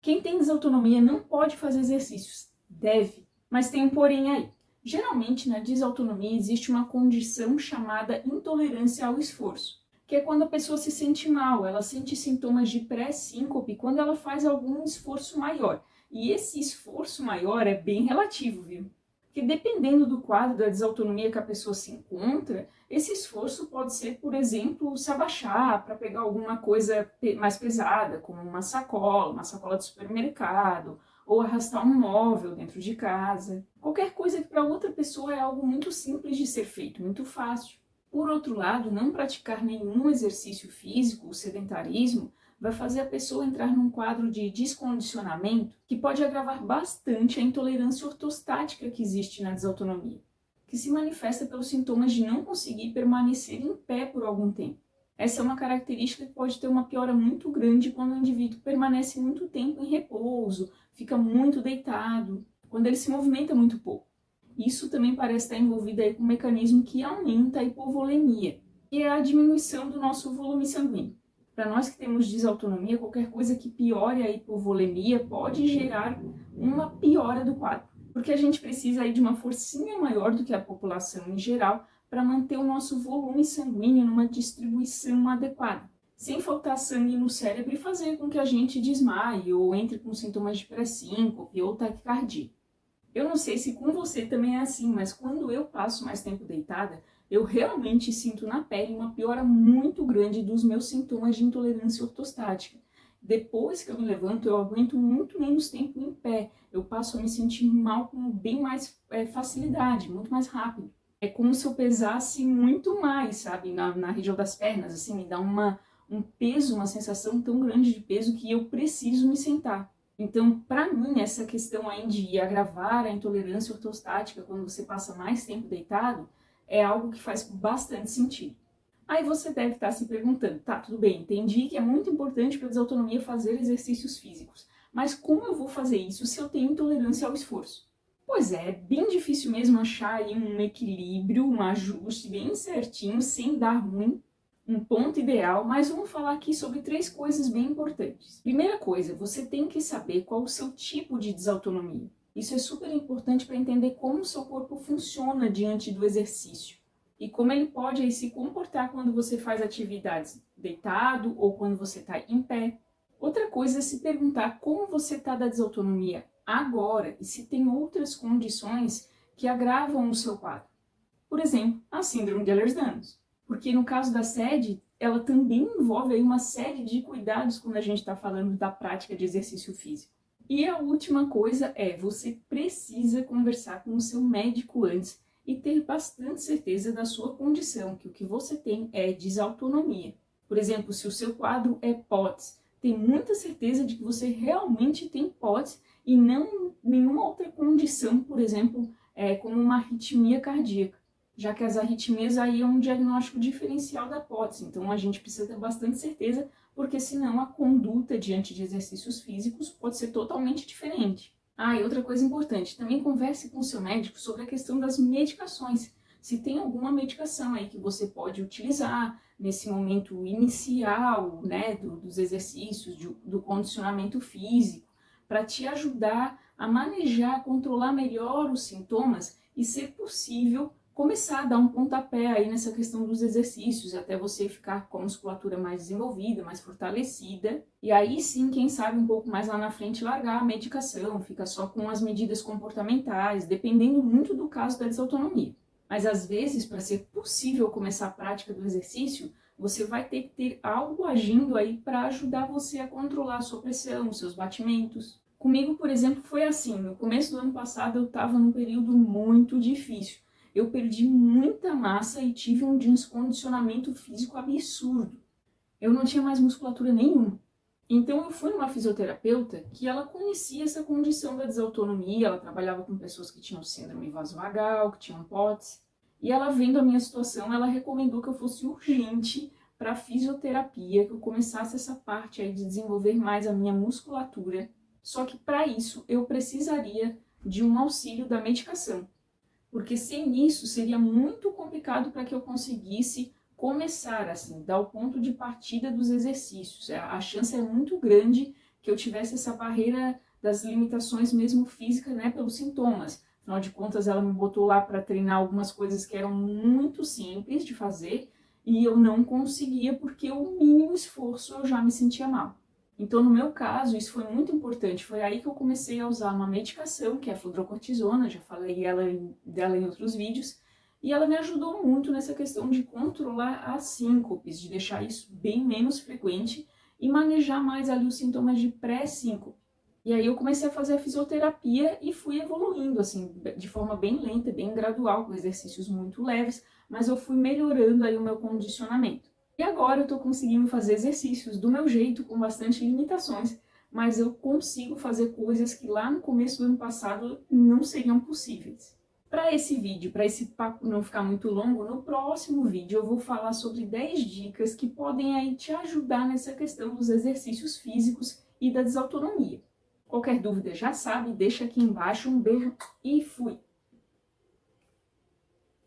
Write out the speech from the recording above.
Quem tem desautonomia não pode fazer exercícios, deve, mas tem um porém aí. Geralmente, na desautonomia existe uma condição chamada intolerância ao esforço, que é quando a pessoa se sente mal, ela sente sintomas de pré-síncope quando ela faz algum esforço maior. E esse esforço maior é bem relativo, viu? Porque dependendo do quadro da desautonomia que a pessoa se encontra, esse esforço pode ser, por exemplo, se abaixar para pegar alguma coisa mais pesada, como uma sacola de supermercado, ou arrastar um móvel dentro de casa. Qualquer coisa que para outra pessoa é algo muito simples de ser feito, muito fácil. Por outro lado, não praticar nenhum exercício físico, o sedentarismo, vai fazer a pessoa entrar num quadro de descondicionamento que pode agravar bastante a intolerância ortostática que existe na desautonomia, que se manifesta pelos sintomas de não conseguir permanecer em pé por algum tempo. Essa é uma característica que pode ter uma piora muito grande quando o indivíduo permanece muito tempo em repouso, fica muito deitado, quando ele se movimenta muito pouco. Isso também parece estar envolvido aí com um mecanismo que aumenta a hipovolemia, que é a diminuição do nosso volume sanguíneo. Para nós que temos desautonomia, qualquer coisa que piore a hipovolemia pode gerar uma piora do quadro, porque a gente precisa aí de uma forcinha maior do que a população em geral para manter o nosso volume sanguíneo numa distribuição adequada, sem faltar sangue no cérebro e fazer com que a gente desmaie ou entre com sintomas de pré-síncope ou taquicardia. Eu não sei se com você também é assim, mas quando eu passo mais tempo deitada, eu realmente sinto na pele uma piora muito grande dos meus sintomas de intolerância ortostática. Depois que eu me levanto, eu aguento muito menos tempo em pé. Eu passo a me sentir mal com bem mais facilidade, muito mais rápido. É como se eu pesasse muito mais, sabe, na região das pernas, assim, me dá um peso, uma sensação tão grande de peso que eu preciso me sentar. Então, para mim, essa questão aí de agravar a intolerância ortostática quando você passa mais tempo deitado é algo que faz bastante sentido. Aí você deve estar se perguntando, tá, tudo bem, entendi que é muito importante para a desautonomia fazer exercícios físicos, mas como eu vou fazer isso se eu tenho intolerância ao esforço? Pois é bem difícil mesmo achar aí um equilíbrio, um ajuste bem certinho, sem dar ruim, um ponto ideal, mas vamos falar aqui sobre 3 coisas bem importantes. Primeira coisa, você tem que saber qual o seu tipo de desautonomia. Isso é super importante para entender como o seu corpo funciona diante do exercício e como ele pode aí se comportar quando você faz atividades deitado ou quando você está em pé. Outra coisa é se perguntar como você está da desautonomia agora e se tem outras condições que agravam o seu quadro. Por exemplo, a síndrome de Ehlers-Danlos. Porque no caso da SED, ela também envolve aí uma série de cuidados quando a gente está falando da prática de exercício físico. E a última coisa é, você precisa conversar com o seu médico antes e ter bastante certeza da sua condição, que o que você tem é desautonomia. Por exemplo, se o seu quadro é POTS, tem muita certeza de que você realmente tem POTS e não nenhuma outra condição, por exemplo, como uma arritmia cardíaca, já que as arritmias aí é um diagnóstico diferencial da POTS, então a gente precisa ter bastante certeza, porque senão a conduta diante de exercícios físicos pode ser totalmente diferente. Ah, e outra coisa importante, também converse com o seu médico sobre a questão das medicações. Se tem alguma medicação aí que você pode utilizar nesse momento inicial, né, dos exercícios, do condicionamento físico, para te ajudar a manejar, a controlar melhor os sintomas e, ser possível, começar a dar um pontapé aí nessa questão dos exercícios, até você ficar com a musculatura mais desenvolvida, mais fortalecida, e aí sim, quem sabe um pouco mais lá na frente, largar a medicação, fica só com as medidas comportamentais, dependendo muito do caso da desautonomia. Mas às vezes, para ser possível começar a prática do exercício, você vai ter que ter algo agindo aí para ajudar você a controlar a sua pressão, os seus batimentos. Comigo, por exemplo, foi assim, no começo do ano passado eu estava num período muito difícil. Eu perdi muita massa e tive um descondicionamento físico absurdo. Eu não tinha mais musculatura nenhuma. Então eu fui numa fisioterapeuta que ela conhecia essa condição da desautonomia, ela trabalhava com pessoas que tinham síndrome vasovagal, que tinham POTS, e ela vendo a minha situação, ela recomendou que eu fosse urgente para fisioterapia, que eu começasse essa parte aí de desenvolver mais a minha musculatura. Só que para isso eu precisaria de um auxílio da medicação, porque sem isso seria muito complicado para que eu conseguisse começar, assim, dar o ponto de partida dos exercícios. A chance é muito grande que eu tivesse essa barreira das limitações mesmo físicas, né, pelos sintomas. Afinal de contas, ela me botou lá para treinar algumas coisas que eram muito simples de fazer e eu não conseguia porque o mínimo esforço eu já me sentia mal. Então, no meu caso, isso foi muito importante. Foi aí que eu comecei a usar uma medicação, que é a fludrocortisona, já falei dela em outros vídeos, e ela me ajudou muito nessa questão de controlar as síncopes, de deixar isso bem menos frequente e manejar mais ali os sintomas de pré-síncope. E aí eu comecei a fazer a fisioterapia e fui evoluindo, assim, de forma bem lenta, bem gradual, com exercícios muito leves, mas eu fui melhorando aí o meu condicionamento. E agora eu estou conseguindo fazer exercícios do meu jeito, com bastante limitações, mas eu consigo fazer coisas que lá no começo do ano passado não seriam possíveis. Para esse vídeo, para esse papo não ficar muito longo, no próximo vídeo eu vou falar sobre 10 dicas que podem aí te ajudar nessa questão dos exercícios físicos e da desautonomia. Qualquer dúvida já sabe, deixa aqui embaixo. Um beijo e fui!